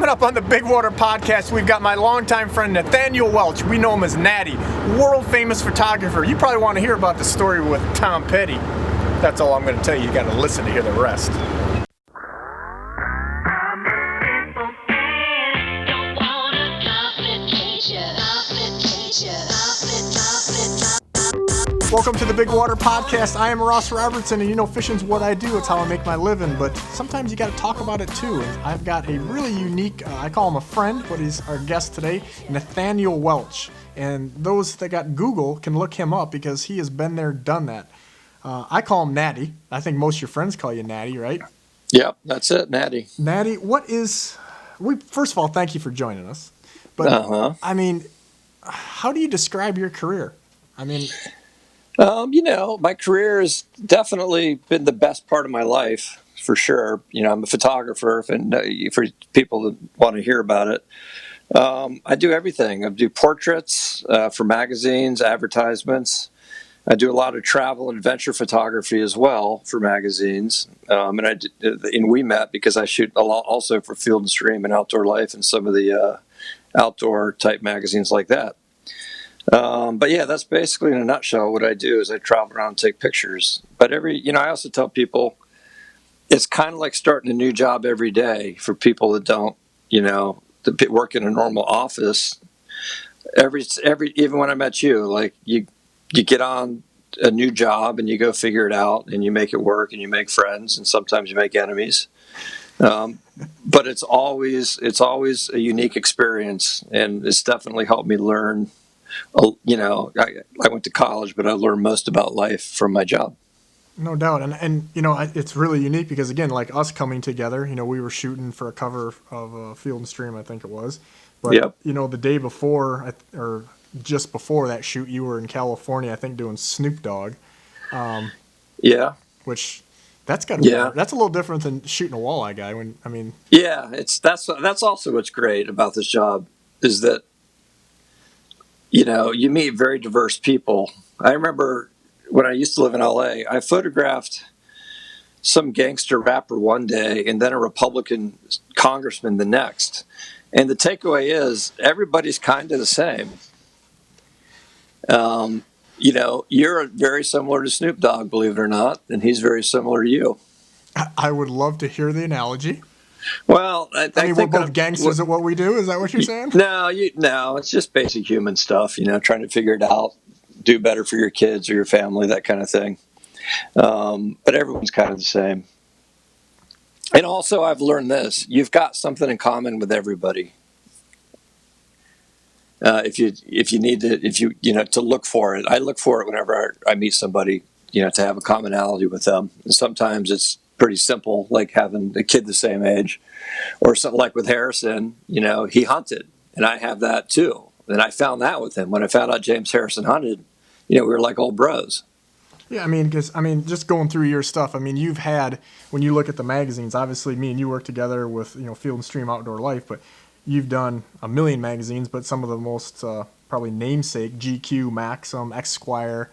Coming up on the Bigwater podcast, we've got my longtime friend Nathaniel Welch. We know him as Natty, world famous photographer. You probably want to hear about the story with Tom Petty. That's all I'm going to tell you. You got to listen to hear the rest. Welcome to the Bigwater podcast. I am Robertson, and you know fishing's what I do. It's how I make my living, but sometimes you got to talk about it too. And I've got a really unique, I call him a friend, but he's our guest today, Nathaniel Welch. And those that got Google can look him up because he has been there, done that. I call him Natty. I think most of your friends call you Natty, right? Yep, that's it, Natty. Natty, first of all, thank you for joining us. But, I mean, how do you describe your career? I mean... my career has definitely been the best part of my life, for sure. I'm a photographer, and for people that want to hear about it, I do everything. I do portraits for magazines, advertisements. I do a lot of travel and adventure photography as well for magazines. And we met because I shoot a lot also for Field and Stream and Outdoor Life and some of the outdoor type magazines like that. But yeah, that's basically in a nutshell what I do is I travel around and take pictures. But I also tell people it's kind of like starting a new job every day for people that don't, that work in a normal office. Even when I met you, like you get on a new job and you go figure it out and you make it work and you make friends and sometimes you make enemies. But it's always a unique experience, and it's definitely helped me learn. I went to college, but I learned most about life from my job. No doubt. And it's really unique because, again, like us coming together, we were shooting for a cover of Field and Stream, I think it was. But, yep. The day before, or just before that shoot, you were in California, I think, doing Snoop Dogg. Yeah. Which, that's got to be, that's a little different than shooting a walleye guy. Yeah, that's also what's great about this job is that, you meet very diverse people. I remember when I used to live in LA, I photographed some gangster rapper one day and then a Republican congressman the next. And the takeaway is everybody's kind of the same. You're very similar to Snoop Dogg, believe it or not, and he's very similar to you. I would love to hear the analogy. Well, I think we're both gangsters at what we do. Is that what you're saying? No, it's just basic human stuff. Trying to figure it out, do better for your kids or your family, that kind of thing. But everyone's kind of the same. And also, I've learned this: you've got something in common with everybody. If you need to, to look for it. I look for it whenever I meet somebody, to have a commonality with them. And sometimes it's pretty simple, like having a kid the same age, or something like with Harrison. He hunted, and I have that too. And I found that with him when I found out James Harrison hunted. We were like old bros. Yeah, because just going through your stuff. You've had, when you look at the magazines, obviously me and you work together with Field and Stream Outdoor Life, but you've done a million magazines. But some of the most probably namesake, GQ, Maxim, Esquire.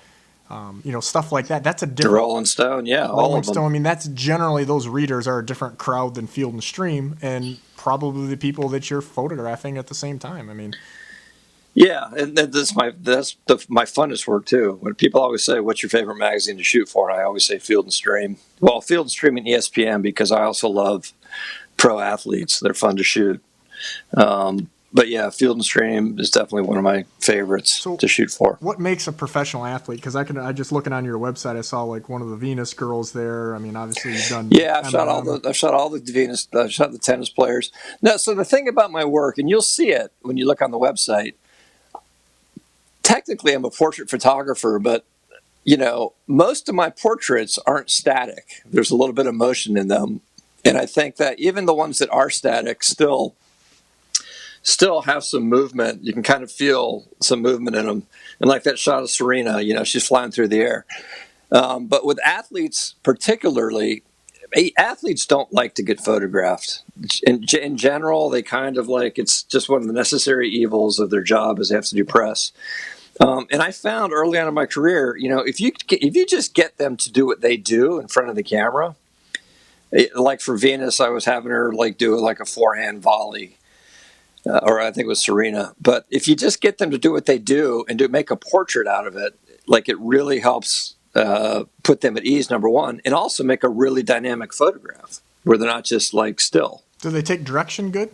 Stuff like that. That's a different... The Rolling Stone, yeah. Rolling Stone. That's generally, those readers are a different crowd than Field and Stream, and probably the people that you're photographing at the same time. Yeah, and that's my funnest work too. When people always say, "What's your favorite magazine to shoot for?" and I always say Field and Stream. Well, Field and Stream and ESPN because I also love pro athletes. They're fun to shoot. But yeah, Field and Stream is definitely one of my favorites to shoot for. What makes a professional athlete? Because I just looking on your website, I saw like one of the Venus girls there. Obviously you've done. Yeah, I've shot all the Venus. I've shot the tennis players. No, so the thing about my work, and you'll see it when you look on the website. Technically, I'm a portrait photographer, but most of my portraits aren't static. There's a little bit of motion in them, and I think that even the ones that are static still have some movement. You can kind of feel some movement in them. And like that shot of Serena, she's flying through the air. But with athletes particularly, athletes don't like to get photographed. In general, they kind of it's just one of the necessary evils of their job is they have to do press. And I found early on in my career, if you just get them to do what they do in front of the camera, Like for Venus, I was having her like do like a forehand volley, or I think it was Serena. But if you just get them to do what they do and make a portrait out of it, like it really helps put them at ease, number one, and also make a really dynamic photograph where they're not just like still. Do they take direction good?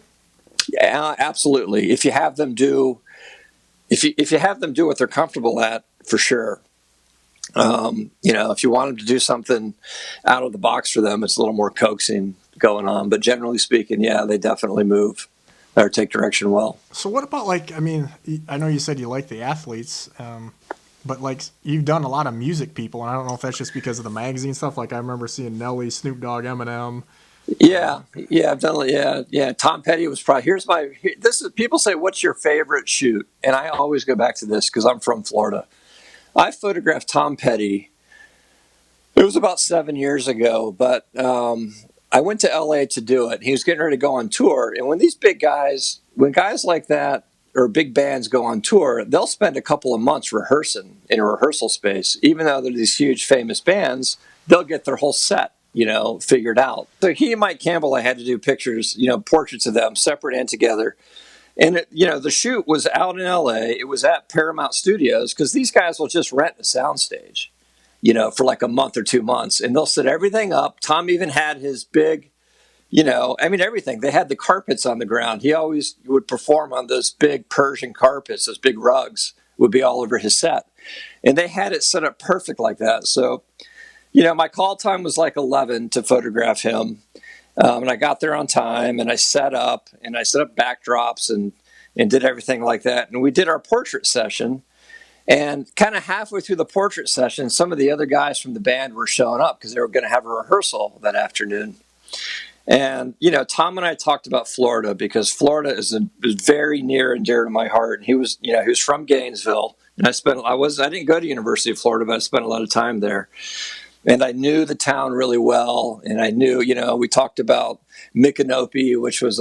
Yeah, absolutely. If you have them do, if you have them do what they're comfortable at, for sure. If you want them to do something out of the box for them, it's a little more coaxing going on. But generally speaking, yeah, they definitely move or take direction well. So what about I know you said you like the athletes, but like you've done a lot of music people, and I don't know if that's just because of the magazine stuff. Like I remember seeing Nelly, Snoop Dogg, Eminem. Yeah, I've done. Yeah. Tom Petty was probably. This is people say, "What's your favorite shoot?" And I always go back to this because I'm from Florida. I photographed Tom Petty. It was about 7 years ago, but I went to LA to do it. He was getting ready to go on tour, and when guys like that or big bands go on tour, they'll spend a couple of months rehearsing in a rehearsal space. Even though they're these huge famous bands, they'll get their whole set, figured out. So he and Mike Campbell, I had to do pictures, portraits of them, separate and together. And the shoot was out in LA. It was at Paramount Studios because these guys will just rent a soundstage, for like a month or 2 months, and they'll set everything up. Tom even had his big, everything. They had the carpets on the ground. He always would perform on those big Persian carpets, those big rugs would be all over his set. And they had it set up perfect like that. So, my call time was like 11 to photograph him. And I got there on time, and I set up backdrops and did everything like that. And we did our portrait session. And kind of halfway through the portrait session, some of the other guys from the band were showing up because they were going to have a rehearsal that afternoon. And, Tom and I talked about Florida because Florida is very near and dear to my heart. And he was from Gainesville. And I didn't go to University of Florida, but I spent a lot of time there. And I knew the town really well. And I knew, we talked about Micanopy, which was,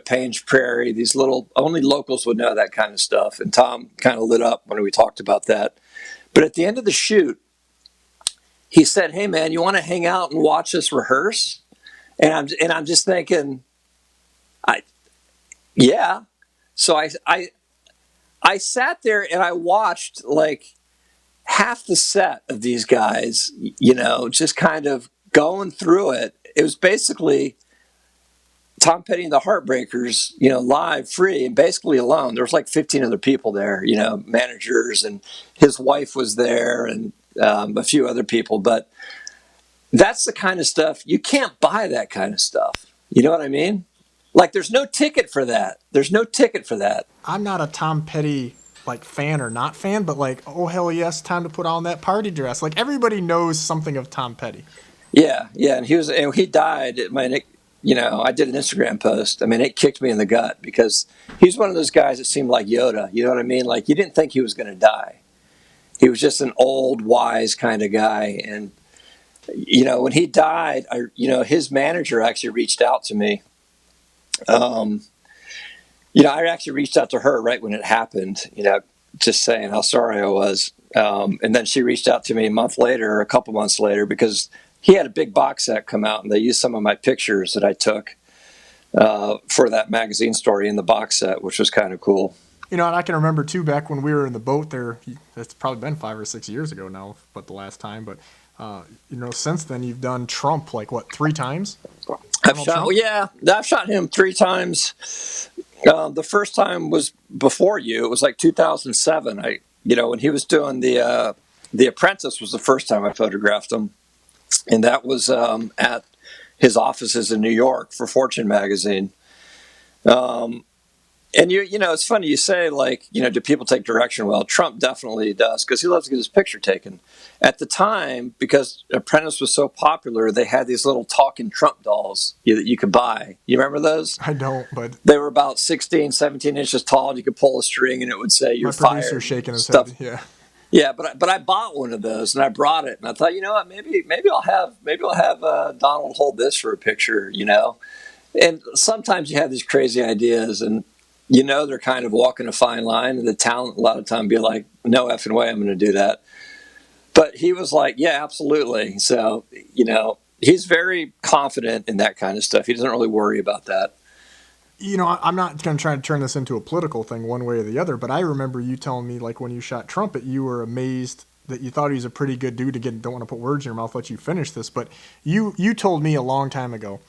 Payne's Prairie. These only locals would know that kind of stuff. And Tom kind of lit up when we talked about that. But at the end of the shoot, he said, "Hey, man, you want to hang out and watch us rehearse?" And I'm just thinking, yeah. So I sat there and I watched like half the set of these guys, just kind of going through it. It was basically Tom Petty and the Heartbreakers, live, free, and basically alone. There was like 15 other people there, managers, and his wife was there, and a few other people. But that's the kind of stuff, you can't buy that kind of stuff. You know what I mean? Like, there's no ticket for that. I'm not a Tom Petty like fan or not fan, but like, oh hell yes, time to put on that party dress. Like everybody knows something of Tom Petty. Yeah, and he died. I did an Instagram post. It kicked me in the gut because he's one of those guys that seemed like Yoda. You know what I mean? Like you didn't think he was going to die. He was just an old, wise kind of guy. And when he died, his manager actually reached out to me. I actually reached out to her right when it happened, just saying how sorry I was. And then she reached out to me a couple months later, because he had a big box set come out, and they used some of my pictures that I took for that magazine story in the box set, which was kind of cool. And I can remember too, back when we were in the boat there, it's probably been 5 or 6 years ago now, but the last time. But, since then you've done Trump, like what, 3 times? I've shot him 3 times. The first time was before you. It was like 2007. When he was doing the Apprentice was the first time I photographed him. And that was at his offices in New York for Fortune magazine. And it's funny you say, like, do people take direction? Well, Trump definitely does, because he loves to get his picture taken. At the time, because Apprentice was so popular, they had these little talking Trump dolls that you could buy. You remember those? I don't, but they were about 16, 17 inches tall, and you could pull a string, and it would say you're fired. My producer's shaking his head. Yeah. Yeah, but I bought one of those, and I brought it, and I thought, what, maybe I'll have Donald hold this for a picture, And sometimes you have these crazy ideas, and they're kind of walking a fine line, and the talent a lot of time be like, no effing way I'm going to do that. But he was like, yeah, absolutely. So, he's very confident in that kind of stuff. He doesn't really worry about that. I'm not going to try to turn this into a political thing one way or the other, but I remember you telling me, like, when you shot Trumpet, you were amazed that you thought he was a pretty good dude. Again, don't want to put words in your mouth, let you finish this, but you told me a long time ago,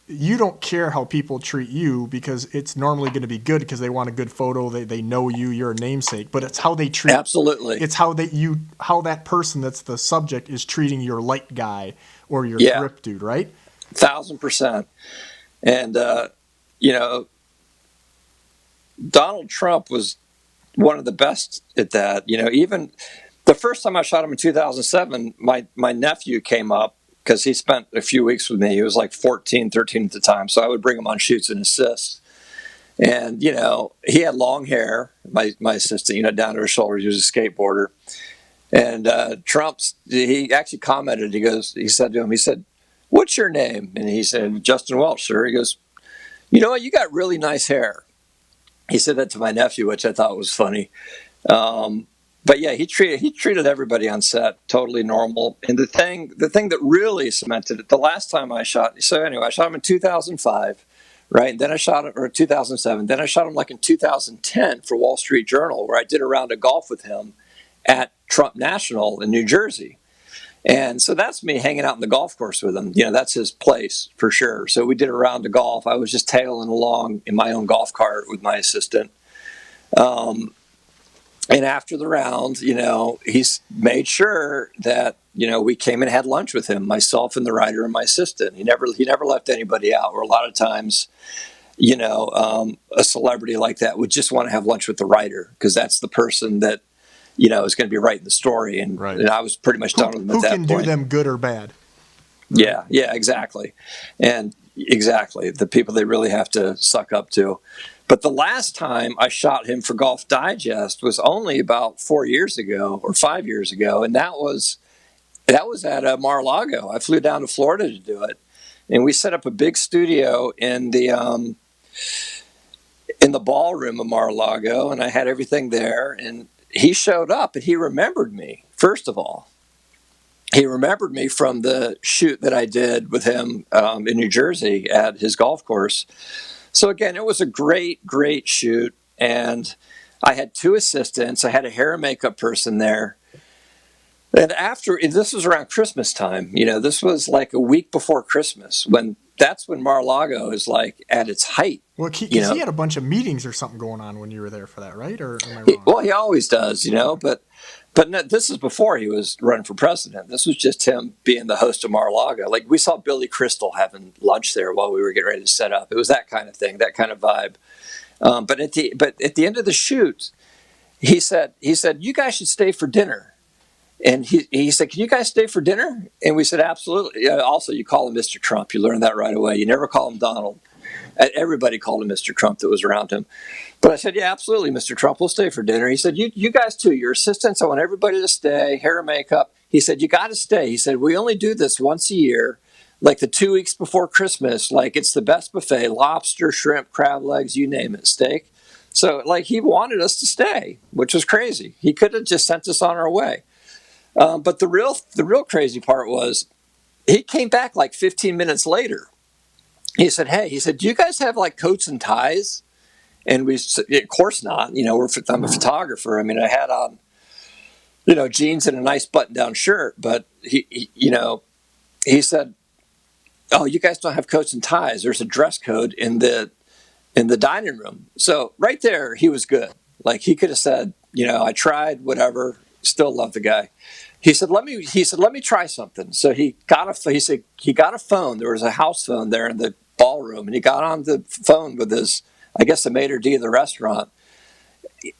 you don't care how people treat you because it's normally going to be good because they want a good photo. They know you, you're a namesake, but it's how they treat. Absolutely. It's how how that person that's the subject is treating your light guy or your grip dude, right? 1,000%. And, Donald Trump was one of the best at that. Even the first time I shot him in 2007, my nephew came up because he spent a few weeks with me. He was like 14, 13 at the time. So I would bring him on shoots and assist. And, he had long hair, my assistant, down to his shoulders. He was a skateboarder. And he actually commented, he said to him, "What's your name?" And he said, "Justin Welch, sir." He goes, "You know what? You got really nice hair." He said that to my nephew, which I thought was funny. But yeah, he treated everybody on set totally normal. And the thing that really cemented it, the last time I shot, so anyway, I shot him in 2005, right? And then I shot him, or 2007. Then I shot him like in 2010 for Wall Street Journal, where I did a round of golf with him at Trump National in New Jersey. And so that's me hanging out in the golf course with him. That's his place for sure. So we did a round of golf. I was just tailing along in my own golf cart with my assistant. And after the round, he's made sure that, we came and had lunch with him, myself and the writer and my assistant. He never left anybody out. Or a lot of times, a celebrity like that would just want to have lunch with the writer because that's the person that, is going to be writing the story. And, right. And I was pretty much done with them at that point. Who can do them good or bad? Yeah, exactly. And exactly, the people they really have to suck up to. But the last time I shot him for Golf Digest was only about 4 years ago or 5 years ago. And that was at Mar-a-Lago. I flew down to Florida to do it. And we set up a big studio in the ballroom of Mar-a-Lago, and I had everything there. And he showed up, and he remembered me, first of all. He remembered me from the shoot that I did with him in New Jersey at his golf course. So again, it was a great, great shoot. And I had 2 assistants. I had a hair and makeup person there. And this was around Christmas time. This was like a week before Christmas that's when Mar-a-Lago is like at its height. Well, he had a bunch of meetings or something going on when you were there for that, right? Or am I wrong? Well, he always does, but no, this is before he was running for president. This was just him being the host of Mar-a-Lago. Like we saw Billy Crystal having lunch there while we were getting ready to set up. It was that kind of thing, that kind of vibe. But at the end of the shoot, he said, "You guys should stay for dinner." And he said, "Can you guys stay for dinner?" And we said, "Absolutely." Also, you call him Mr. Trump. You learn that right away. You never call him Donald. Everybody called him Mr. Trump that was around him. But I said, "Yeah, absolutely, Mr. Trump. We'll stay for dinner." He said, you guys too. Your assistants, I want everybody to stay. Hair and makeup. He said, "You got to stay." He said, "We only do this once a year, like the 2 weeks before Christmas. Like it's the best buffet, lobster, shrimp, crab legs, you name it, steak." So like he wanted us to stay, which was crazy. He could have just sent us on our way. But the real crazy part was he came back like 15 minutes later. He said, "Do you guys have like coats and ties?" And we said, "Of course not. I'm a photographer. I mean, I had on, jeans and a nice button-down shirt." But he said, "Oh, you guys don't have coats and ties. There's a dress code in the dining room." So right there, he was good. Like he could have said, "I tried, whatever." Still love the guy. He said, let me try something. So he got a phone. There was a house phone there in the ballroom, and he got on the phone with I guess the maitre d' of the restaurant.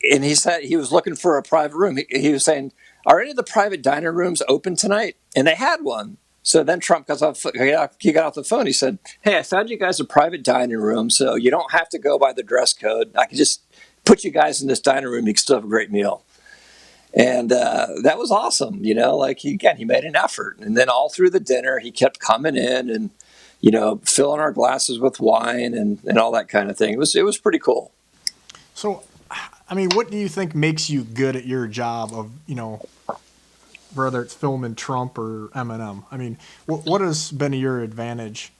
And he said he was looking for a private room. He was saying, "Are any of the private dining rooms open tonight?" And they had one. So then Trump he got off the phone. He said, "Hey, I found you guys a private dining room, so you don't have to go by the dress code. I can just put you guys in this dining room. You can still have a great meal." And that was awesome, like he made an effort. And then all through the dinner, he kept coming in and, filling our glasses with wine and all that kind of thing. It was pretty cool. So, I mean, what do you think makes you good at your job of, whether it's filming Trump or Eminem? I mean, what has been your advantage?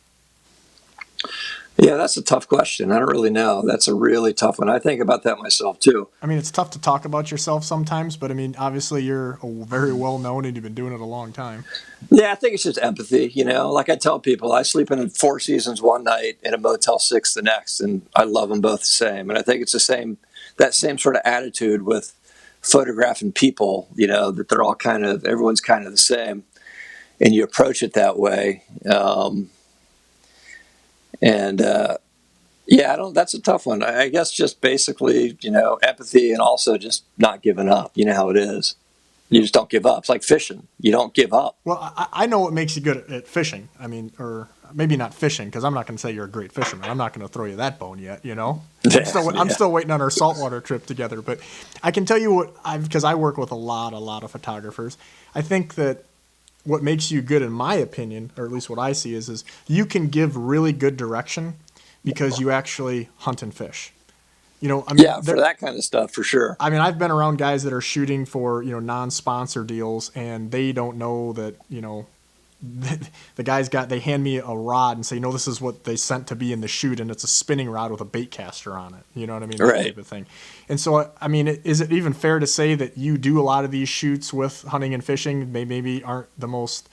Yeah, that's a tough question. I don't really know. That's a really tough one. I think about that myself too. I mean, it's tough to talk about yourself sometimes, but I mean, obviously you're very well known and you've been doing it a long time. Yeah, I think it's just empathy. Like I tell people, I sleep in 4 Seasons one night and a Motel 6 the next, and I love them both the same. And I think it's that same sort of attitude with photographing people, that they're all everyone's kind of the same, and you approach it that way. Yeah, that's a tough one. I guess just basically, empathy and also just not giving up. You know how it is. You just don't give up. It's like fishing. You don't give up. Well, I know what makes you good at fishing. I mean, or maybe not fishing, because I'm not going to say you're a great fisherman. I'm not going to throw you that bone yet, I'm still waiting on our saltwater trip together. But I can tell you because I work with a lot of photographers. I think that what makes you good, in my opinion, or at least what I see, is you can give really good direction because you actually hunt and fish. Yeah, for that kind of stuff, for sure. I mean, I've been around guys that are shooting for, non-sponsor deals, and they don't know that, the guys they hand me a rod and say, this is what they sent to be in the shoot, and it's a spinning rod with a bait caster on it. You know what I mean? That right. type of thing. And so, I mean, is it even fair to say that you do a lot of these shoots with hunting and fishing? They maybe aren't the most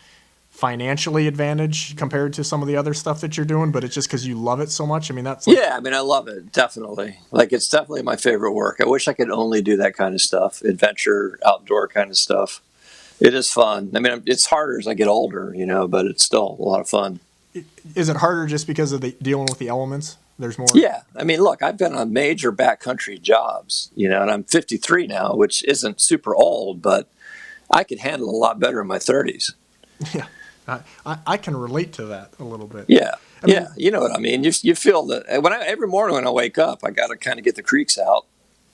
financially advantaged compared to some of the other stuff that you're doing, but it's just because you love it so much? I mean, that's yeah, I mean, I love it, definitely. Like, it's definitely my favorite work. I wish I could only do that kind of stuff, adventure, outdoor kind of stuff. It is fun. I mean, it's harder as I get older, but it's still a lot of fun. Is it harder just because of dealing with the elements? There's more? Yeah. I mean, look, I've been on major backcountry jobs, and I'm 53 now, which isn't super old, but I could handle a lot better in my 30s. Yeah. I can relate to that a little bit. Yeah. You know what I mean? You feel that every morning when I wake up, I got to kind of get the creeks out.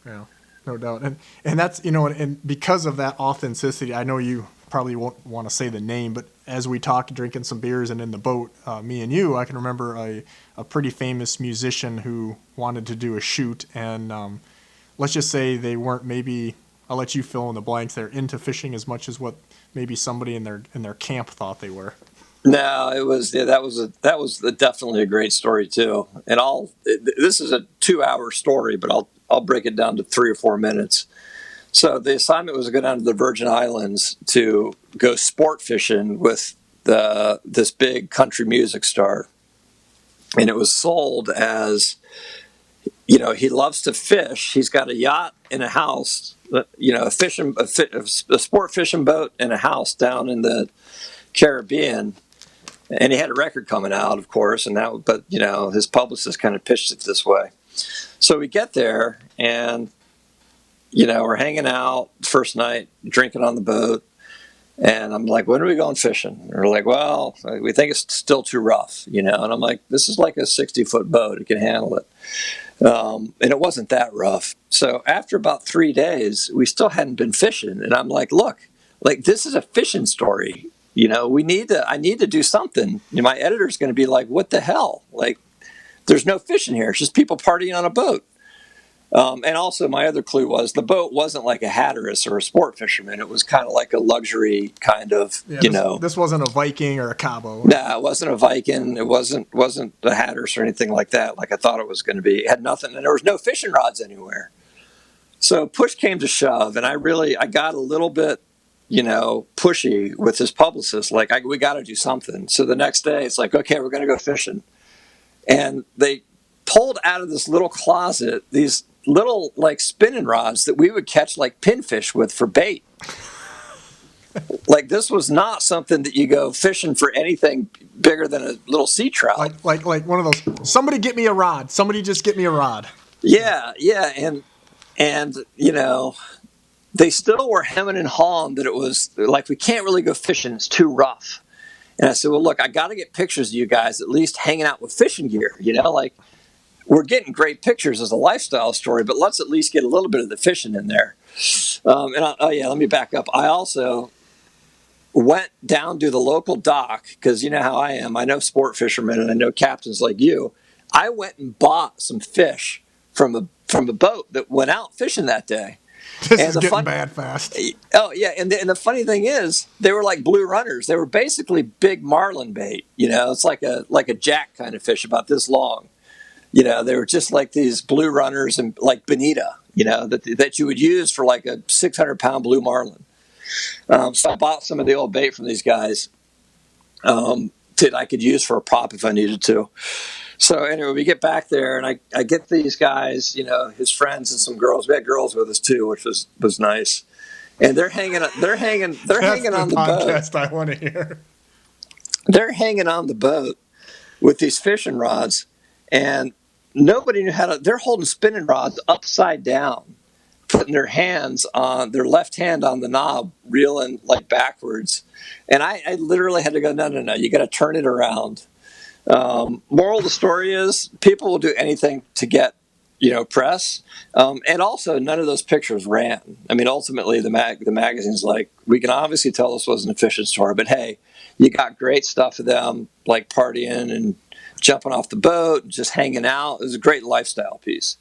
Yeah, no doubt. And that's, and because of that authenticity, I know you probably won't want to say the name, but as we talk, drinking some beers and in the boat, me and you, I can remember a pretty famous musician who wanted to do a shoot, and let's just say they weren't, maybe I'll let you fill in the blanks, they're into fishing as much as what maybe somebody in their camp thought they were. No, that was definitely a great story too. And this is a 2-hour story, but I'll break it down to 3 or 4 minutes. So the assignment was to go down to the Virgin Islands to go sport fishing with this big country music star, and it was sold as, he loves to fish. He's got a yacht and a house, a sport fishing boat and a house down in the Caribbean. And he had a record coming out, of course, but his publicist kind of pitched it this way. So we get there, and we're hanging out first night, drinking on the boat, and I'm like, when are we going fishing? And they're like, well, we think it's still too rough, and I'm like, this is like a 60-foot boat, it can handle it. And it wasn't that rough. So after about 3 days, we still hadn't been fishing, and I'm like, look, like, this is a fishing story. I need to do something. My editor's going to be like, what the hell? Like, there's no fishing here. It's just people partying on a boat. And also my other clue was the boat wasn't like a Hatteras or a sport fisherman. It was kind of like a luxury kind of, This wasn't a Viking or a Cabo. No, it wasn't a Viking. It wasn't a Hatteras or anything like that, like I thought it was going to be. It had nothing, and there was no fishing rods anywhere. So push came to shove, and I got a little bit, pushy with his publicist, like, we got to do something. So the next day, it's like, okay, we're going to go fishing. And they pulled out of this little closet these little, like, spinning rods that we would catch, like, pinfish with for bait. Like, this was not something that you go fishing for anything bigger than a little sea trout. Like one of those, somebody get me a rod. Somebody just get me a rod. Yeah. And they still were hemming and hawing that it was like, we can't really go fishing. It's too rough. And I said, well, look, I got to get pictures of you guys at least hanging out with fishing gear. Like, we're getting great pictures as a lifestyle story, but let's at least get a little bit of the fishing in there. Let me back up. I also went down to the local dock because you know how I am. I know sport fishermen and I know captains like you. I went and bought some fish from a boat that went out fishing that day. This And is getting bad fast. Oh yeah, and the funny thing is, they were like blue runners. They were basically big marlin bait. It's like a jack kind of fish, about this long. They were just like these blue runners, and like bonita. That you would use for like a 600-pound blue marlin. So I bought some of the old bait from these guys that I could use for a prop if I needed to. So anyway, we get back there, and I get these guys, his friends and some girls. We had girls with us too, which was nice. And they're hanging on the boat. Podcast I want to hear. They're hanging on the boat with these fishing rods, and nobody knew how to. They're holding spinning rods upside down, putting their their left hand on the knob, reeling like backwards. And I literally had to go, no, you got to turn it around. Moral of the story is, people will do anything to get press, and also none of those pictures ran. I mean, ultimately the magazine's like, we can obviously tell this wasn't a fishing store, but hey, you got great stuff of them like partying and jumping off the boat, just hanging out. It was a great lifestyle piece.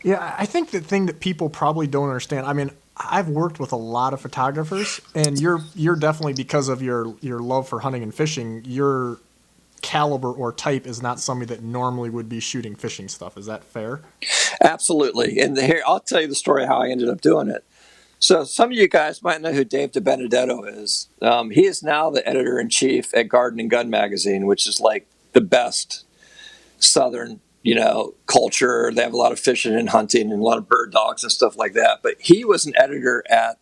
Yeah, I think the thing that people probably don't understand, I mean, I've worked with a lot of photographers, and you're definitely, because of your love for hunting and fishing, your caliber or type is not somebody that normally would be shooting fishing stuff. Is that fair? Absolutely. And here, I'll tell you the story how I ended up doing it. So some of you guys might know who Dave DiBenedetto is. He is now the editor-in-chief at Garden and Gun magazine, which is like the best Southern culture. They have a lot of fishing and hunting and a lot of bird dogs and stuff like that. But he was an editor at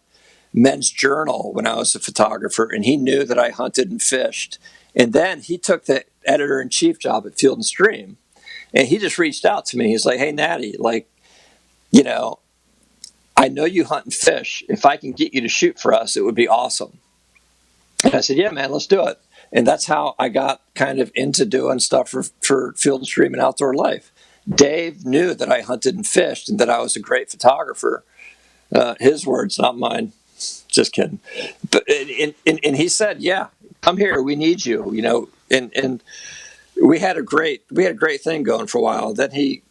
Men's Journal when I was a photographer, and he knew that I hunted and fished. And then he took the editor-in-chief job at Field and Stream, and he just reached out to me. He's like, hey, Natty, I know you hunt and fish. If I can get you to shoot for us, it would be awesome. And I said, yeah, man, let's do it. And that's how I got kind of into doing stuff for Field and Stream and Outdoor Life. Dave knew that I hunted and fished and that I was a great photographer. His words, not mine. Just kidding. But and he said, yeah, come here. We need you. And we had a great thing going for a while. Then he,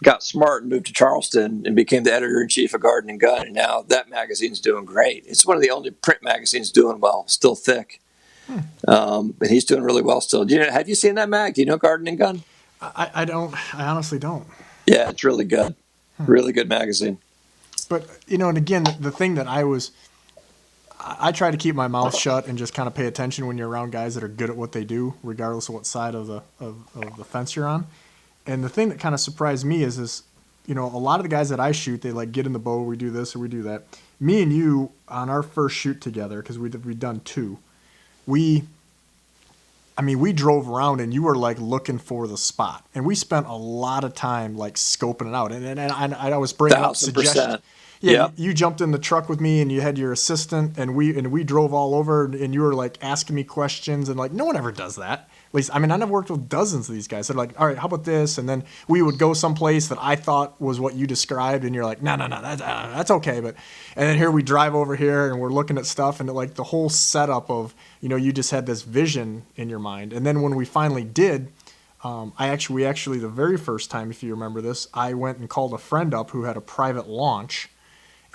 got smart and moved to Charleston and became the editor-in-chief of Garden and Gun. And now that magazine's doing great. It's one of the only print magazines doing well, still thick. And he's doing really well still. Have you seen that mag? Do you know Garden and Gun? I don't. I honestly don't. Yeah, it's really good. Really good magazine. But, and again, the thing that I try to keep my mouth shut and just kind of pay attention when you're around guys that are good at what they do, regardless of what side of the fence you're on. And the thing that kind of surprised me is a lot of the guys that I shoot, they like get in the boat, we do this or we do that. Me and you, on our first shoot together, because we'd done two, we drove around and you were like looking for the spot, and we spent a lot of time like scoping it out. And I was bringing up suggestions. Yeah, you jumped in the truck with me and you had your assistant, and we drove all over, and you were like asking me questions, and like no one ever does that. At least, I never worked with dozens of these guys. They're like, all right, how about this? And then we would go someplace that I thought was what you described, and you're like, no, that's okay. And then here we drive over here, and we're looking at stuff, and like the whole setup of, you just had this vision in your mind. And then when we finally did, we actually the very first time, if you remember this, I went and called a friend up who had a private launch.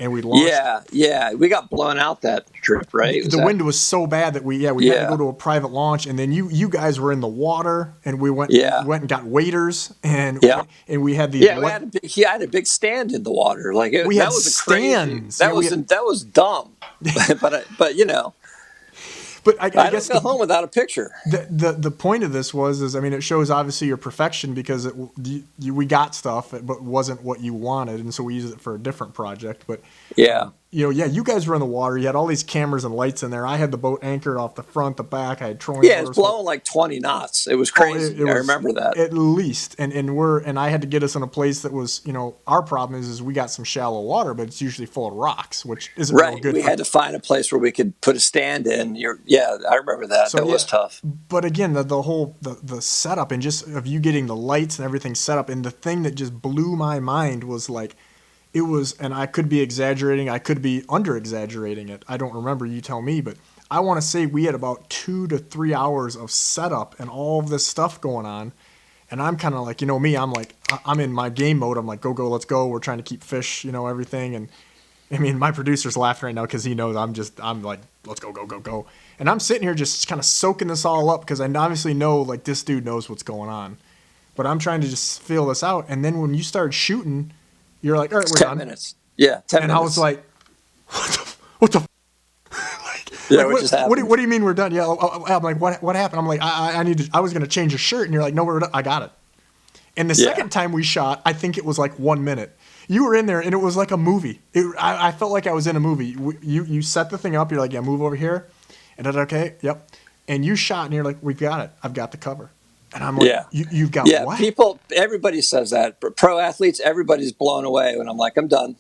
And we launched. Yeah, we got blown out that trip, right? The wind was so bad that we had to go to a private launch, and then you guys were in the water, and we went and got waders, and we had the he had a big stand in the water, like we that had was stands. That was dumb, but But I guess don't go home without a picture. The point of this was it shows obviously your perfection, because we got stuff, but wasn't what you wanted, and so we used it for a different project. But you guys were in the water. You had all these cameras and lights in there. I had the boat anchored off the front, the back. I had trolling. Yeah, it was blowing like 20 knots. It was crazy. I remember that at least. And I had to get us in a place that was, our problem is we got some shallow water, but it's usually full of rocks, which isn't real good. We had to find a place where we could put a stand in. I remember that. That was tough. But again, the whole the setup, and just of you getting the lights and everything set up, and the thing that just blew my mind was like, it was, and I could be exaggerating, I could be under exaggerating it. I don't remember, you tell me, but I want to say we had about 2 to 3 hours of setup and all of this stuff going on. And I'm kind of like, me, I'm like, I'm in my game mode. I'm like, go, let's go. We're trying to keep fish, everything. And I mean, my producer's laughing right now because he knows I'm like, let's go. And I'm sitting here just kind of soaking this all up because I obviously know like this dude knows what's going on. But I'm trying to just feel this out. And then when you start shooting, you're like, all right, we're 10 done. minutes. Yeah, 10 and minutes. I was like, what the what do you mean we're done? Yeah, I'm like, what happened? I'm like, I was going to change a shirt. And you're like, no, we're done. I got it. And the second time we shot, I think it was like 1 minute. You were in there, and it was like a movie. I felt like I was in a movie. You set the thing up. You're like, yeah, move over here. And I okay, yep. And you shot, and you're like, we've got it. I've got the cover. And I'm like, you've got what? Everybody says that. Pro athletes, everybody's blown away when I'm like, I'm done.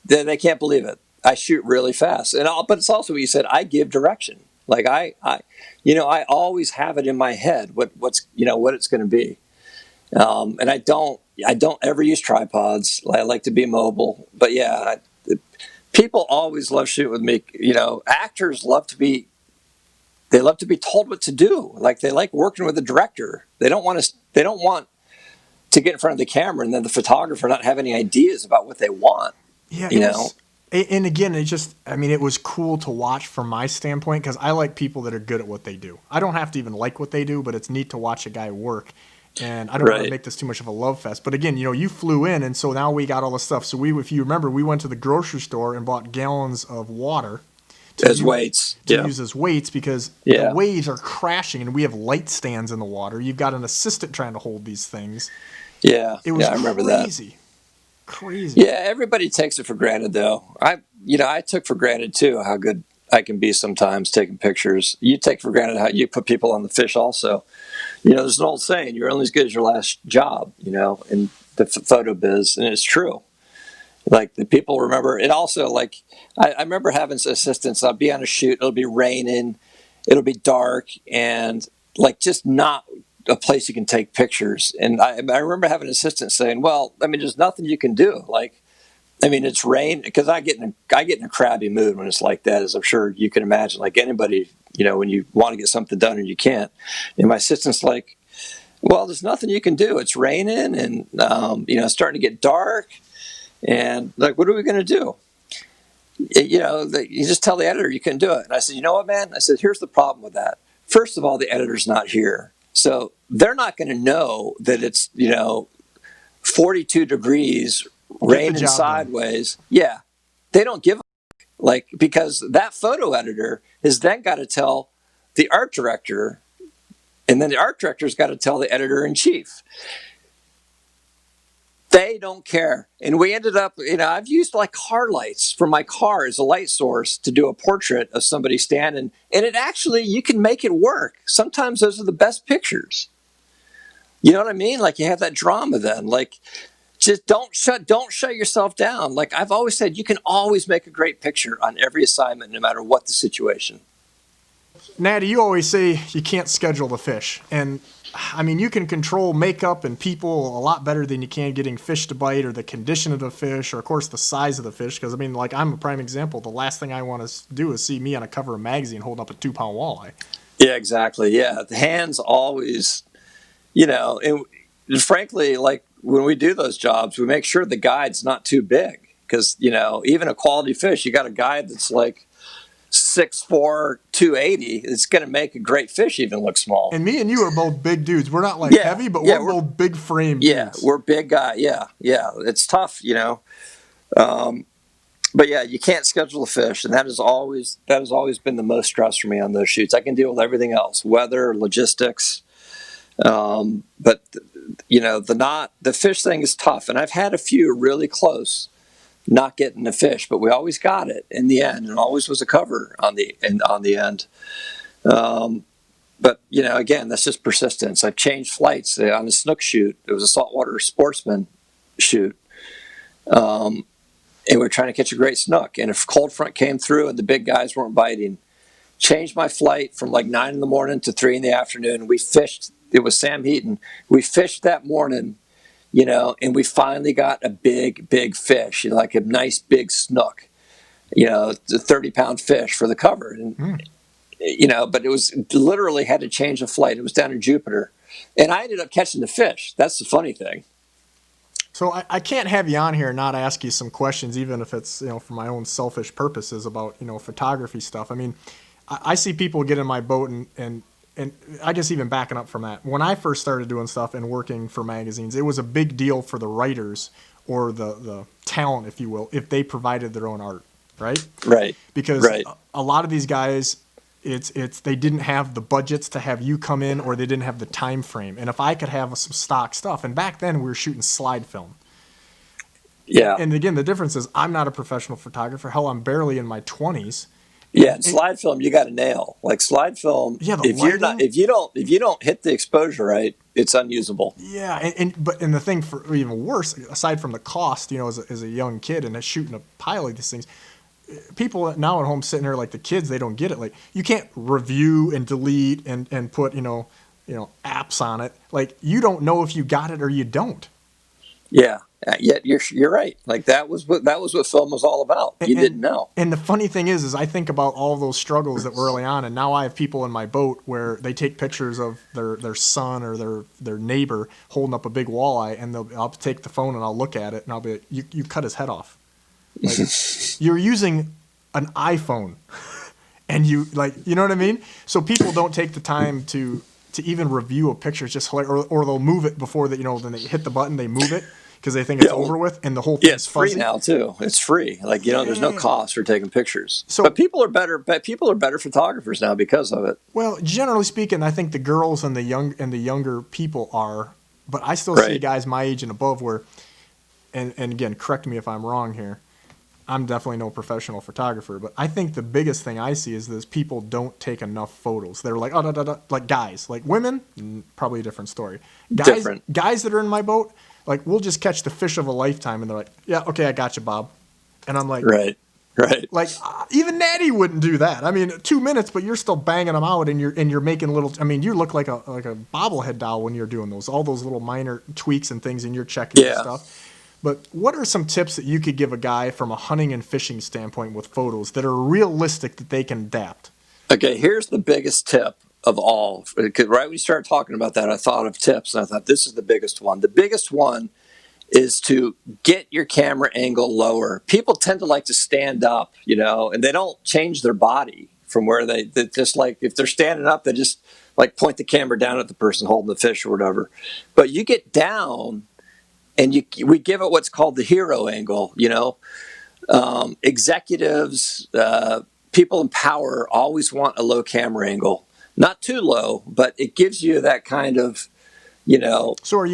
They can't believe it. I shoot really fast. But it's also what you said, I give direction. Like I always have it in my head what it's going to be. And I don't ever use tripods. I like to be mobile. But yeah, people always love shooting with me. Actors love to be told what to do. Like they like working with the director. They don't want to get in front of the camera and then the photographer not have any ideas about what they want. Yeah, and again, it was cool to watch from my standpoint because I like people that are good at what they do. I don't have to even like what they do, but it's neat to watch a guy work. And I don't want to make this too much of a love fest. But again, you flew in, and so now we got all this stuff. So if you remember, we went to the grocery store and bought gallons of water. As weights. To use as weights because the waves are crashing, and we have light stands in the water. You've got an assistant trying to hold these things. Yeah, it was I remember crazy. Crazy. Yeah, everybody takes it for granted, though. I took for granted, too, how good I can be sometimes taking pictures. You take for granted how you put people on the fish also. There's an old saying, you're only as good as your last job, in the photo biz, and it's true. Like, the people remember it also, like, I remember having assistants. I'll be on a shoot, it'll be raining, it'll be dark, and, like, just not a place you can take pictures. And I remember having an assistant saying, well, there's nothing you can do. Like, it's rain, because I get in a crabby mood when it's like that, as I'm sure you can imagine, like anybody, when you want to get something done and you can't. And my assistant's like, well, there's nothing you can do. It's raining and, it's starting to get dark. And like, what are we going to do? You just tell the editor you couldn't do it. And I said, you know what, man? I said, here's the problem with that. First of all, the editor's not here. So they're not going to know that it's, 42 degrees, raining sideways. Done. Yeah. They don't give a because that photo editor has then got to tell the art director, and then the art director's got to tell the editor in chief. They don't care. And we ended up, I've used like car lights from my car as a light source to do a portrait of somebody standing. And it actually, you can make it work. Sometimes those are the best pictures. You know what I mean? Like you have that drama then. Like just don't shut yourself down. Like I've always said, you can always make a great picture on every assignment, no matter what the situation. Natty, you always say you can't schedule the fish. And you can control makeup and people a lot better than you can getting fish to bite or the condition of the fish or, of course, the size of the fish. Because, I'm a prime example. The last thing I want to do is see me on a cover of a magazine holding up a 2-pound walleye. Yeah, exactly. Yeah, the hands always, and frankly, like when we do those jobs, we make sure the guide's not too big. Because, even a quality fish, you got a guide that's like 6'4", 280, it's going to make a great fish even look small. And me and you are both big dudes. We're not heavy, but we're both big frame dudes. Yeah, we're big guys. Yeah. It's tough, But yeah, you can't schedule a fish, and that has always been the most stress for me on those shoots. I can deal with everything else, weather, logistics, but the fish thing is tough. And I've had a few really close not getting the fish, but we always got it in the end, and always was a cover on the end. But again, that's just persistence. I've changed flights on a snook shoot. It was a saltwater sportsman shoot, and we're trying to catch a great snook. And if cold front came through and the big guys weren't biting, changed my flight from like 9 in the morning to 3 in the afternoon. We fished. It was Sam Heaton. We fished that morning. And we finally got a big fish, like a nice big snook, a 30-pound fish for the cover. And, but it was literally had to change the flight. It was down in Jupiter. And I ended up catching the fish. That's the funny thing. So I can't have you on here and not ask you some questions, even if it's, for my own selfish purposes about, photography stuff. I mean, I see people get in my boat and I guess even backing up from that, when I first started doing stuff and working for magazines, it was a big deal for the writers or the talent, if you will, if they provided their own art, right? Right. Because right. a lot of these guys, they didn't have the budgets to have you come in, or they didn't have the time frame. And if I could have some stock stuff, and back then we were shooting slide film. Yeah. And again, the difference is I'm not a professional photographer. Hell, I'm barely in my 20s. Yeah, and slide film you got to nail. Like slide film, if you don't hit the exposure right, it's unusable. Yeah, and the thing for even worse, aside from the cost, as a young kid and shooting a pile of these things, people now at home sitting here like the kids, they don't get it. Like, you can't review and delete and put apps on it. Like, you don't know if you got it or you don't. Yeah. Yet you're right. Like, that was what film was all about. You didn't know. And the funny thing is I think about all those struggles that were early on, and now I have people in my boat where they take pictures of their son or their neighbor holding up a big walleye, and I'll take the phone and I'll look at it and I'll be like, you cut his head off. Like, you're using an iPhone, and you know what I mean? So people don't take the time to even review a picture. It's just hilarious. Or they'll move it before that. Then they hit the button, they move it because they think it's over with, and the whole thing's fuzzy. Free now too. It's free. Like, there's no cost for taking pictures. But people are better. People are better photographers now because of it. Well, generally speaking, I think the girls and the younger people are. But I still see guys my age and above where, and again, correct me if I'm wrong here. I'm definitely no professional photographer, but I think the biggest thing I see is this: people don't take enough photos. They're like, like guys. Like women, probably a different story. Guys that are in my boat, like, we'll just catch the fish of a lifetime, and they're like, yeah, okay, I got you, Bob. And I'm like, right. Like, even Natty wouldn't do that. I mean, 2 minutes, but you're still banging them out, and you're making little. I mean, you look like a bobblehead doll when you're doing all those little minor tweaks and things, and you're checking your stuff. But what are some tips that you could give a guy from a hunting and fishing standpoint with photos that are realistic that they can adapt? Okay, here's the biggest tip of all. Right when you started talking about that, I thought of tips, and I thought this is the biggest one. The biggest one is to get your camera angle lower. People tend to like to stand up, and they don't change their body from where they just, like, if they're standing up, they just like point the camera down at the person holding the fish or whatever. But you get down, and we give it what's called the hero angle. Executives, people in power always want a low camera angle, not too low, but it gives you that kind of, So are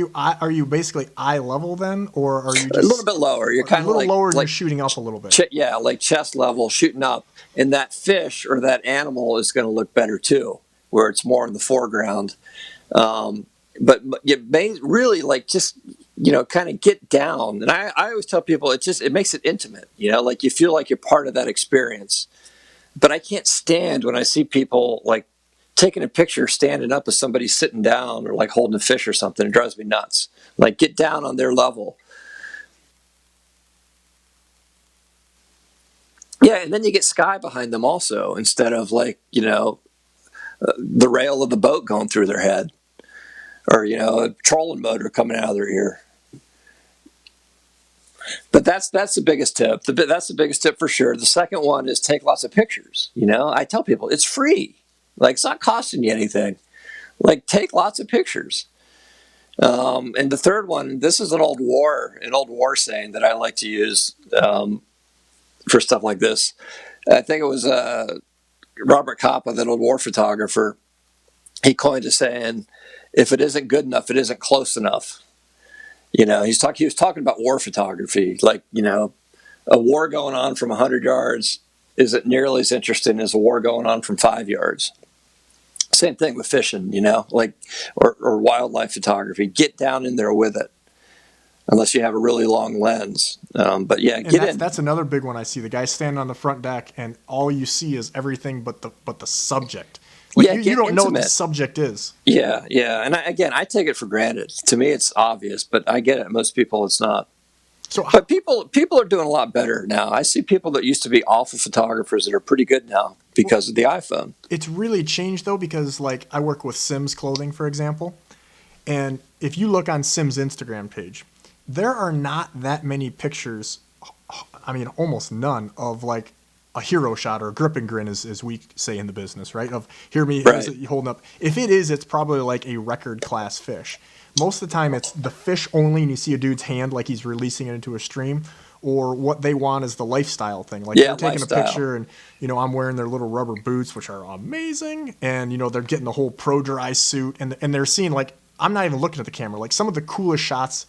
you basically eye level then, or are you just a little bit lower? You're kind of a little lower, and like you're shooting up a little bit. Like chest level, shooting up, and that fish or that animal is going to look better too, where it's more in the foreground. But you may really just kind of get down. And I always tell people it makes it intimate, like you feel like you're part of that experience. But I can't stand when I see people like taking a picture standing up as somebody sitting down or like holding a fish or something. It drives me nuts. Like, get down on their level. Yeah, and then you get sky behind them also, instead of the rail of the boat going through their head. Or, a trolling motor coming out of their ear. But that's the biggest tip. That's the biggest tip for sure. The second one is take lots of pictures. I tell people it's free. Like, it's not costing you anything. Like, take lots of pictures. And the third one, this is an old war saying that I like to use for stuff like this. I think it was Robert Capa, that old war photographer. He coined a saying, if it isn't good enough, it isn't close enough. He was talking about war photography. Like, a war going on from 100 yards isn't nearly as interesting as a war going on from 5 yards. Same thing with fishing, or wildlife photography. Get down in there with it, unless you have a really long lens. But yeah, get in. That's another big one I see. The guy standing on the front deck, and all you see is everything but the subject. Like, you don't know what the subject is. Yeah. And I take it for granted. To me, it's obvious, but I get it. Most people, it's not. But people are doing a lot better now. I see people that used to be awful photographers that are pretty good now because of the iPhone. It's really changed, though, because I work with Sims Clothing, for example. And if you look on Sims' Instagram page, there are not that many pictures, I mean, almost none, of like a hero shot or a grip and grin, as we say in the business, right? Of here's Right. it holding up. If it is, it's probably like a record class fish. Most of the time, it's the fish only, and you see a dude's hand like he's releasing it into a stream. Or what they want is the lifestyle thing. Like Yeah, they're taking a lifestyle. picture, and I'm wearing their little rubber boots, which are amazing, and they're getting the whole pro dry suit, and they're seeing like I'm not even looking at the camera. Like some of the coolest shots,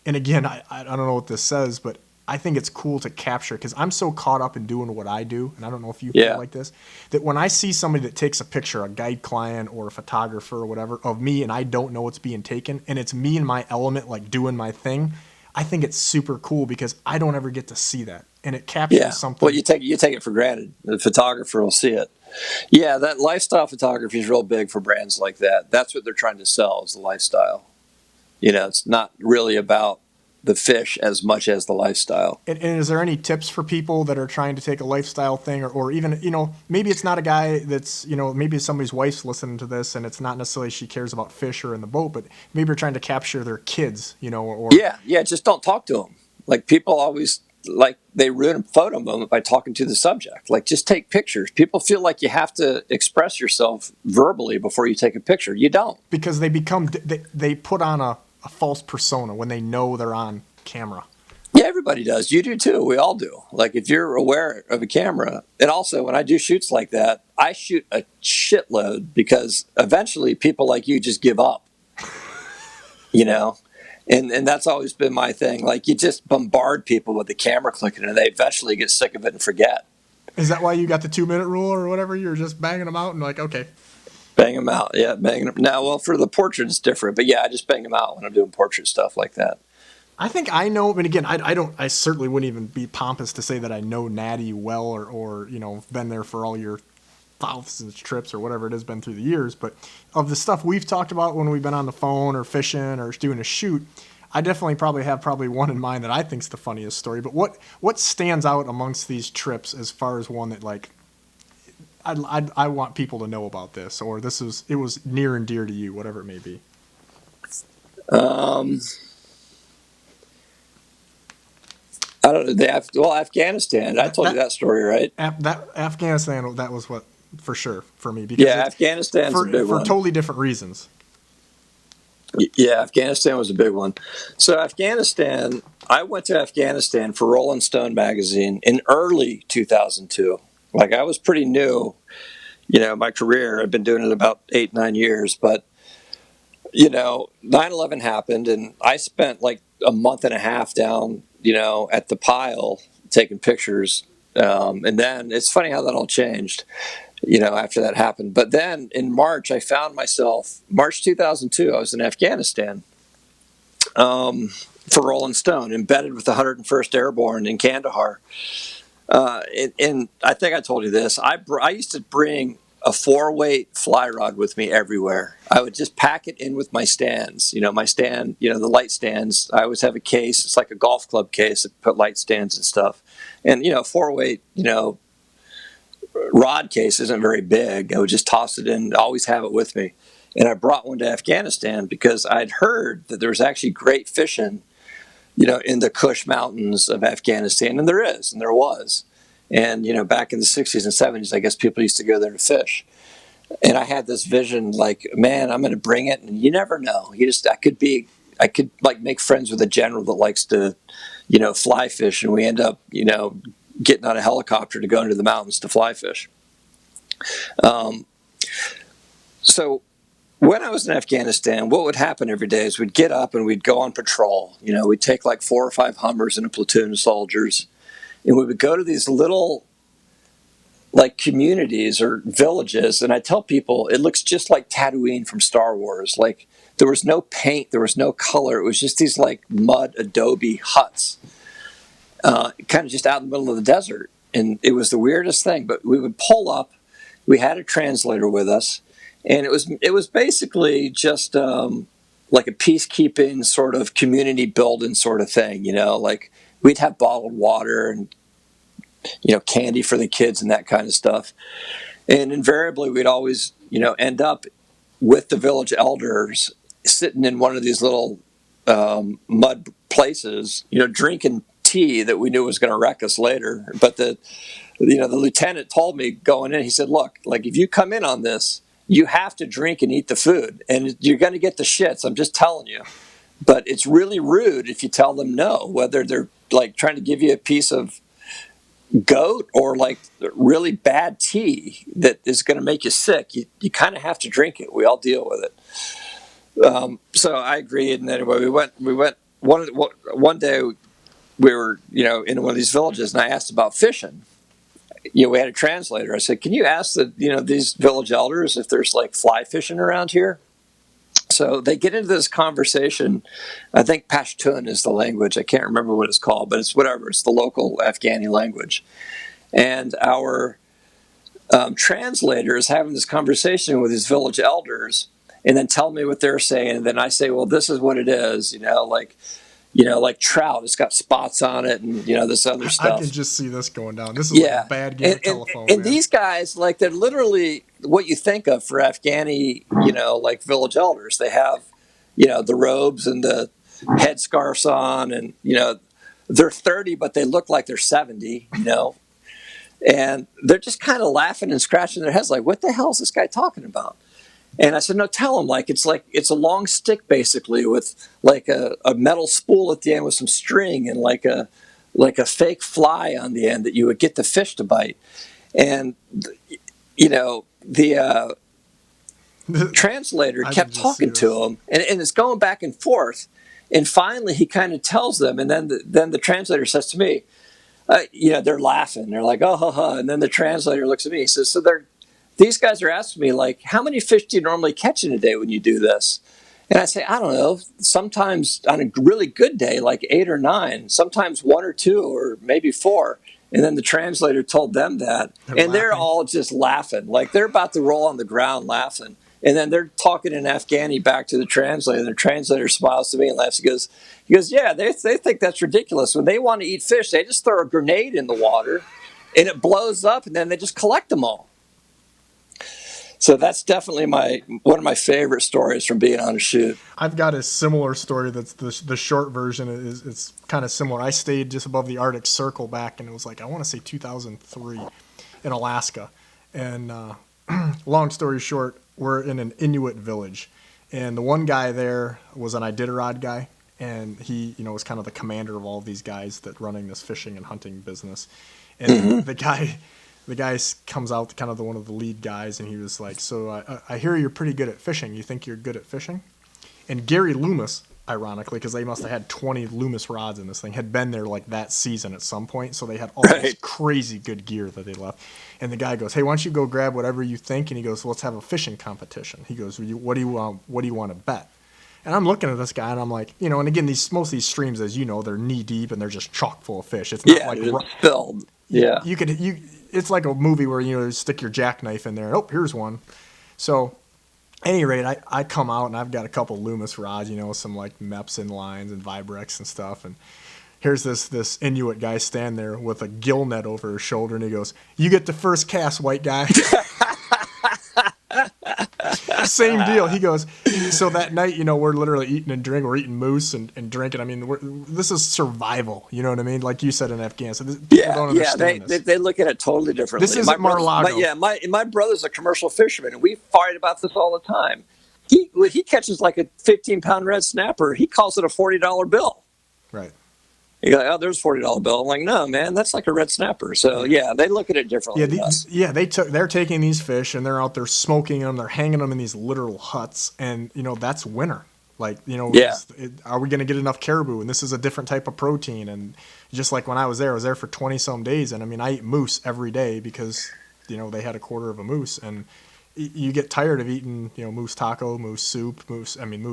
and again, I don't know what this says, but I think it's cool to capture because I'm so caught up in doing what I do, and I don't know if you feel Yeah. like this, that when I see somebody that takes a picture, a guide client or a photographer or whatever, of me, and I don't know what's being taken, and it's me in my element, like doing my thing, I think it's super cool because I don't ever get to see that, and it captures Yeah. Well, something. you take it for granted. The photographer will see it. Yeah, that lifestyle photography is real big for brands like that. That's what they're trying to sell is the lifestyle. It's not really about the fish as much as the lifestyle. And is there any tips for people that are trying to take a lifestyle thing, or even, maybe it's not a guy that's, maybe somebody's wife's listening to this and it's not necessarily she cares about fish or in the boat, but maybe they're trying to capture their kids, or Yeah, yeah. Just don't talk to them. Like people always like they ruin a photo moment by talking to the subject. Like just take pictures. People feel like you have to express yourself verbally before you take a picture. You don't. because they put on a false persona when they know they're on camera. Yeah, everybody does. You do too. We all do. Like if you're aware of a camera, and also when I do shoots like that, I shoot a shitload because eventually people like you just give up. You know, and that's always been my thing. Like you just bombard people with the camera clicking, and they eventually get sick of it and forget. Is that why you got the 2 minute rule or whatever? You're just banging them out and like, okay. Bang them out. Yeah, bang them. Now, well, for the portrait, it's different. But yeah, I just bang them out when I'm doing portrait stuff like that. I think I know, and again, I certainly wouldn't even be pompous to say that I know Natty well, or been there for all your thousands of trips or whatever it has been through the years. But of the stuff we've talked about when we've been on the phone or fishing or doing a shoot, I definitely probably one in mind that I think's the funniest story. But what stands out amongst these trips as far as one that like I want people to know about this, or it was near and dear to you, whatever it may be. Um, I don't know. Well, Afghanistan. I told you that story, right? That Afghanistan, that was what for sure for me because Yeah, Afghanistan's a big for one. totally different reasons. Yeah, Afghanistan was a big one. So Afghanistan, I went to Afghanistan for Rolling Stone magazine in early 2002. Like I was pretty new, my career. I've been doing it about 8, 9 years, but 9/11 happened, and I spent like a month and a half down, at the pile taking pictures. And then it's funny how that all changed, after that happened. But then in March, I found myself, March 2002, I was in Afghanistan for Rolling Stone, embedded with the 101st Airborne in Kandahar. And I think I told you this. I used to bring a 4-weight fly rod with me everywhere. I would just pack it in with my stands. My stand, the light stands. I always have a case. It's like a golf club case that put light stands and stuff. And 4-weight, rod case isn't very big. I would just toss it in, always have it with me. And I brought one to Afghanistan because I'd heard that there was actually great fishing, in the Kush Mountains of Afghanistan. And there is, and there was. And, back in the 60s and 70s, I guess people used to go there to fish. And I had this vision like, man, I'm going to bring it. And you never know. I could like make friends with a general that likes to, fly fish. And we end up, getting on a helicopter to go into the mountains to fly fish. So when I was in Afghanistan, what would happen every day is we'd get up and we'd go on patrol. We'd take like 4 or 5 Hummers and a platoon of soldiers. And we would go to these little like communities or villages. And I tell people it looks just like Tatooine from Star Wars. Like there was no paint, there was no color. It was just these like mud adobe huts, kind of just out in the middle of the desert. And it was the weirdest thing. But we would pull up. We had a translator with us. And it was basically just like a peacekeeping sort of community building sort of thing, like we'd have bottled water and, candy for the kids and that kind of stuff. And invariably we'd always, end up with the village elders sitting in one of these little mud places, drinking tea that we knew was going to wreck us later. But the lieutenant told me going in, he said, look, like if you come in on this, you have to drink and eat the food, and you're going to get the shits. I'm just telling you. But it's really rude if you tell them no, whether they're like trying to give you a piece of goat or like really bad tea that is going to make you sick. You kind of have to drink it. We all deal with it. So I agreed. And anyway, we went one day we were, in one of these villages, and I asked about fishing. We had a translator. I said, can you ask these village elders if there's like fly fishing around here? So they get into this conversation. I think Pashtun is the language. I can't remember what it's called, but it's whatever. It's the local Afghani language. And our translator is having this conversation with his village elders and then tell me what they're saying. And then I say, well, this is what it is, like trout. It's got spots on it and, this other stuff. I can just see this going down. This is like a bad game of telephone. And these guys, like, they're literally what you think of for Afghani, like village elders. They have, the robes and the headscarves on and, they're 30, but they look like they're 70, And they're just kind of laughing and scratching their heads like, what the hell is this guy talking about? And I said, no, tell him, it's a long stick basically with like a metal spool at the end with some string and like a fake fly on the end that you would get the fish to bite. And, the translator kept talking to him and it's going back and forth. And finally he kind of tells them. And then the translator says to me, they're laughing. They're like, oh, ha, ha. And then the translator looks at me. He says, these guys are asking me, like, how many fish do you normally catch in a day when you do this? And I say, I don't know. Sometimes on a really good day, like 8 or 9. Sometimes 1 or 2 or maybe 4. And then the translator told them that. They're all just laughing. Like, they're about to roll on the ground laughing. And then they're talking in Afghani back to the translator. And the translator smiles to me and laughs. He goes, yeah, they think that's ridiculous. When they want to eat fish, they just throw a grenade in the water. And it blows up. And then they just collect them all. So that's definitely one of my favorite stories from being on a shoot. I've got a similar story. That's the short version. It's kind of similar. I stayed just above the Arctic Circle back, and it was like, I want to say 2003 in Alaska. And long story short, we're in an Inuit village, and the one guy there was an Iditarod guy, and he was kind of the commander of all of these guys that running this fishing and hunting business. And the guy comes out, kind of one of the lead guys, and he was like, so I hear you're pretty good at fishing. You think you're good at fishing? And Gary Loomis, ironically, because they must have had 20 Loomis rods in this thing, had been there like that season at some point, so they had all this crazy good gear that they left. And the guy goes, hey, why don't you go grab whatever you think? And he goes, well, let's have a fishing competition. He goes, what do you want to bet? And I'm looking at this guy, and I'm like, and again, most of these streams, as you know, they're knee deep, and they're just chock full of fish. It's not it's filled. Yeah. It's like a movie where, you stick your jackknife in there. Oh, here's one. So, at any rate, I come out and I've got a couple Loomis rods, some like Mepson lines and Vibrex and stuff. And here's this Inuit guy standing there with a gill net over his shoulder, and he goes, you get the first cast, white guy. Same deal. He goes, so that night, we're literally eating and drinking. We're eating moose and drinking. I mean, this is survival. You know what I mean? Like you said in Afghanistan. Don't understand this. They look at it totally differently. This isn't Mar-a-Lago. My brother's a commercial fisherman, and we fight about this all the time. He catches like a 15-pound red snapper. He calls it a $40 bill. Right. You go, oh, there's a $40 bill. I'm like, no, man, that's like a red snapper. So yeah, they look at it differently. They're taking these fish and they're out there smoking them. They're hanging them in these literal huts, and that's winter. Like, are we going to get enough caribou? And this is a different type of protein. And just like when I was there for 20 some days, and I mean, I eat moose every day because they had a quarter of a moose, and you get tired of eating moose taco, moose soup, moose. And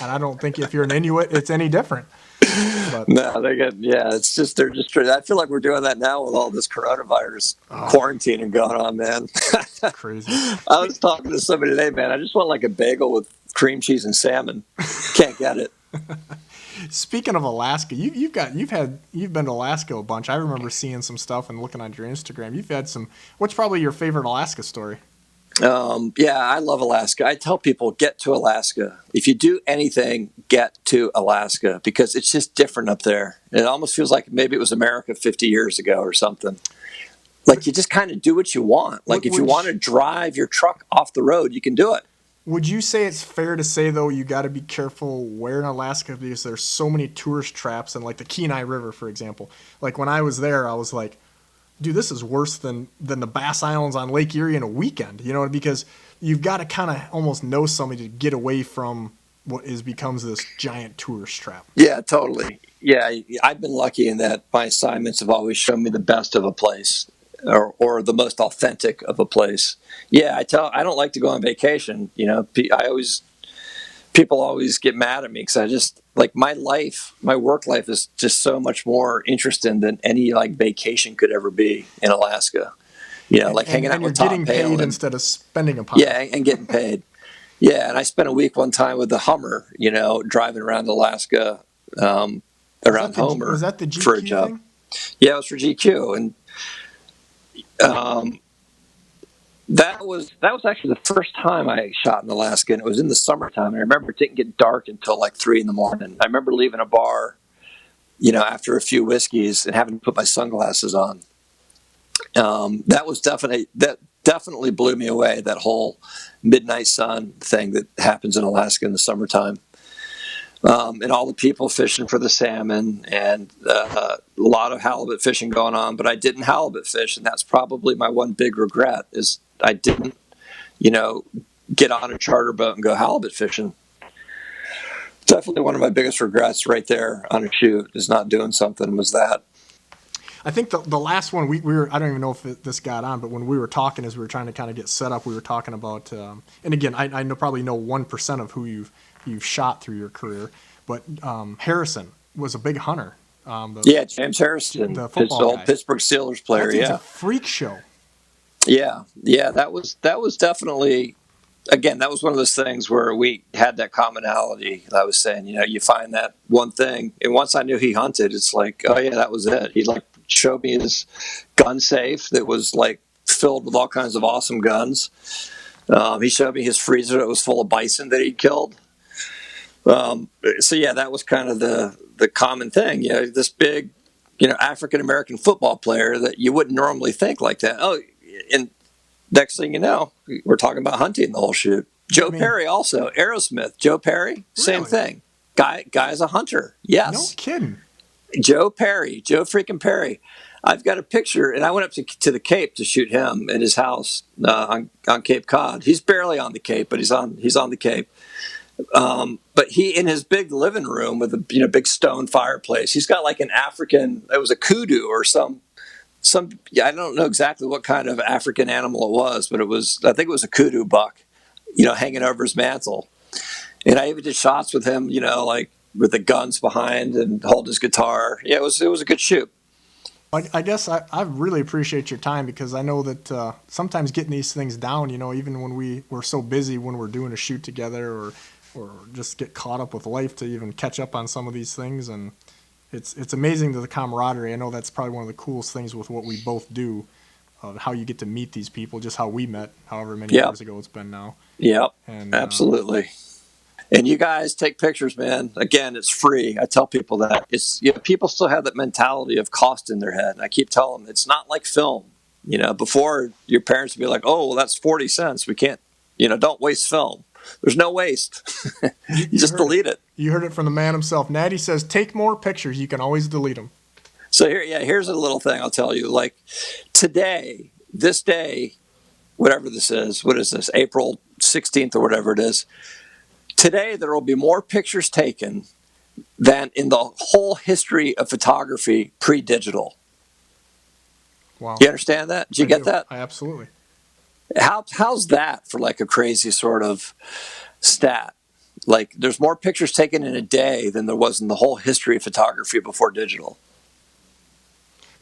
I don't think if you're an Inuit, it's any different. But, no, it's just they're just. I feel like we're doing that now with all this coronavirus quarantining going on, man. Crazy. I was talking to somebody today, man. I just want like a bagel with cream cheese and salmon. Can't get it. Speaking of Alaska, you've been to Alaska a bunch. I remember seeing some stuff and looking on your Instagram. You've had some. What's probably your favorite Alaska story? Yeah, I love Alaska. I tell people, get to Alaska. If you do anything, get to Alaska because it's just different up there. It almost feels like maybe it was America 50 years ago or something. Like you just kind of do what you want. Like if you want to drive your truck off the road, you can do it. Would you say it's fair to say, though, you got to be careful where in Alaska because there's so many tourist traps and like the Kenai River, for example. Like when I was there, I was like, dude, this is worse than the Bass Islands on Lake Erie in a weekend, you know, because you've got to kind of almost know somebody to get away from what becomes this giant tourist trap. Yeah, totally. Yeah, I've been lucky in that my assignments have always shown me the best of a place or the most authentic of a place. Yeah, I don't like to go on vacation. You know, people always get mad at me because I just like my work life is just so much more interesting than any like vacation could ever be in Alaska. You know, like hanging out with Tom getting paid instead of spending a yeah, and getting paid. Yeah, and I spent a week one time with the Hummer, you know, driving around Alaska, around Homer. Was that the GQ for a job. thing? Yeah, it was for GQ, and that was actually the first time I shot in Alaska, and it was in the summertime. And I remember it didn't get dark until like 3 a.m. I remember leaving a bar, you know, after a few whiskeys and having to put my sunglasses on. That definitely blew me away. That whole midnight sun thing that happens in Alaska in the summertime. And all the people fishing for the salmon and a lot of halibut fishing going on, but I didn't halibut fish, and that's probably my one big regret is I didn't, you know, get on a charter boat and go halibut fishing. Definitely one of my biggest regrets right there on a shoot is not doing something was that. I think the last one we were, I don't even know if this got on, but when we were talking as we were trying to kind of get set up, we were talking about, and again, I probably know 1% of who you've shot through your career, but Harrison was a big hunter. Yeah, James Harrison, the football his old guy. Pittsburgh Steelers player. That thing's a freak show. Yeah, that was definitely. Again, that was one of those things where we had that commonality. I was saying, you know, you find that one thing, and once I knew he hunted, it's like, oh yeah, that was it. He like showed me his gun safe that was like filled with all kinds of awesome guns. He showed me his freezer that was full of bison that he'd killed. So yeah, that was kind of the common thing. You know, this big, you know, African American football player that you wouldn't normally think like that. Oh, and next thing you know, we're talking about hunting the whole shoot. Joe Perry also, Aerosmith. Joe Perry, same thing. Guy's a hunter. Yes. No kidding. Joe freaking Perry. I've got a picture, and I went up to the Cape to shoot him in his house on Cape Cod. He's barely on the Cape, but he's on the Cape. But he in his big living room with a big stone fireplace. He's got like an African. It was a kudu or some. Yeah, I don't know exactly what kind of African animal it was, but I think it was a kudu buck, you know, hanging over his mantle. And I even did shots with him, you know, like with the guns behind and hold his guitar. Yeah, it was a good shoot. I guess I really appreciate your time because I know that sometimes getting these things down, you know, even when we're so busy when we're doing a shoot together or just get caught up with life to even catch up on some of these things. And it's amazing the camaraderie. I know that's probably one of the coolest things with what we both do, how you get to meet these people, just how we met, however many years ago it's been now. Yep, absolutely. And you guys take pictures, man. Again, it's free. I tell people that. It's, you know, people still have that mentality of cost in their head. And I keep telling them it's not like film. You know, before your parents would be like, oh, well, that's 40 cents. We can't, you know, don't waste film. There's no waste. You just delete it. You heard it from the man himself. Natty says, take more pictures. You can always delete them. So here's a little thing I'll tell you. Like today, this day, whatever this is, what is this, April 16th or whatever it is, today there will be more pictures taken than in the whole history of photography pre-digital. Wow. You understand that? Did you get that? Absolutely. How's that for like a crazy sort of stat? Like there's more pictures taken in a day than there was in the whole history of photography before digital.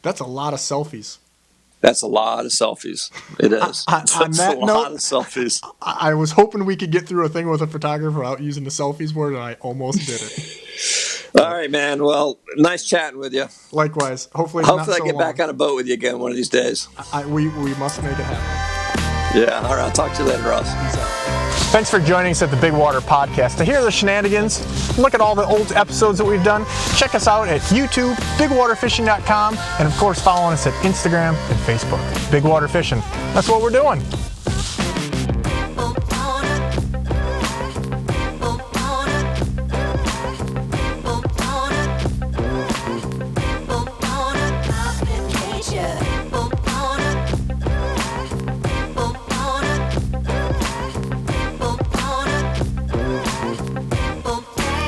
That's a lot of selfies. That's a lot of selfies. It is. On that note, lot of selfies. I was hoping we could get through a thing with a photographer without using the selfies word, and I almost did it. All right, man. Well, nice chatting with you. Likewise. Hopefully I get back on a boat with you again one of these days. We must make it happen. Yeah, all right, I'll talk to you later, Ross. Thanks for joining us at the Bigwater Podcast. To hear the shenanigans, look at all the old episodes that we've done, check us out at YouTube, bigwaterfishing.com, and of course follow us at Instagram and Facebook. Bigwater Fishing, that's what we're doing.